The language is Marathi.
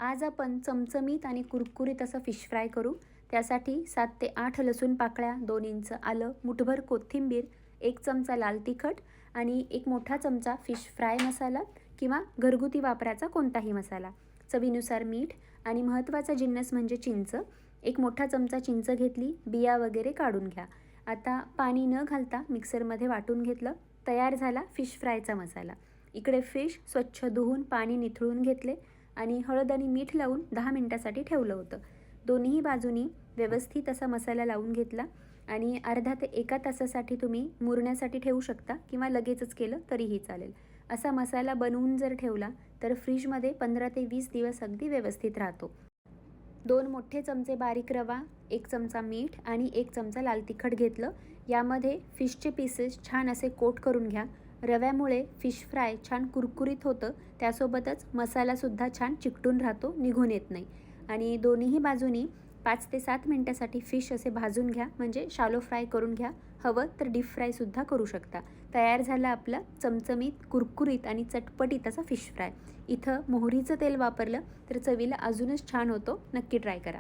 आज आपण चमचमीत आणि कुरकुरीत असं फिश फ्राय करू. त्यासाठी 7 ते 8 लसूण पाकळ्या, 2 इंच आलं, मुठभर कोथिंबीर, 1 चमचा लाल तिखट आणि 1 मोठा चमचा फिश फ्राय मसाला किंवा घरगुती वापराचा कोणताही मसाला, चवीनुसार मीठ आणि महत्त्वाचा जिन्नस म्हणजे चिंच. 1 मोठा चमचा चिंच घेतली, बिया वगैरे काढून घ्या. आता पाणी न घालता मिक्सरमध्ये वाटून घेतलं. तयार झाला फिश फ्रायचा मसाला. इकडे फिश स्वच्छ धुवून पाणी निथळून घेतले आणि हळद आणि मीठ लावून 10 मिनिटासाठी ठेवलं होतं. दोन्ही बाजूनी व्यवस्थित असा मसाला लावून घेतला आणि अर्धा ते 1 तासासाठी तुम्ही मुरण्यासाठी ठेवू शकता किंवा लगेचच केलं तरीही चालेल. असा मसाला बनवून जर ठेवला तर फ्रीजमध्ये 15 ते 20 दिवस अगदी व्यवस्थित राहतो. 2 मोठे चमचे बारीक रवा, 1 चमचा मीठ आणि 1 चमचा लाल तिखट घेतलं. यामध्ये फिशचे पीसेस छान असे कोट करून घ्या. रव्यामुळे फिश फ्राय छान कुरकुरीत होतं. त्यासोबतच मसालासुद्धा छान चिकटून राहतो, निघून येत नाही. आणि दोन्हीही बाजूनी 5 ते 7 मिनिटासाठी फिश असे भाजून घ्या, म्हणजे शालो फ्राय करून घ्या. हवं तर डीप फ्रायसुद्धा करू शकता. तयार झाला आपला चमचमीत, कुरकुरीत आणि चटपटीत असा फिश फ्राय. इथं मोहरीचं तेल वापरलं तर चवीला अजूनच छान होतो. नक्की ट्राय करा.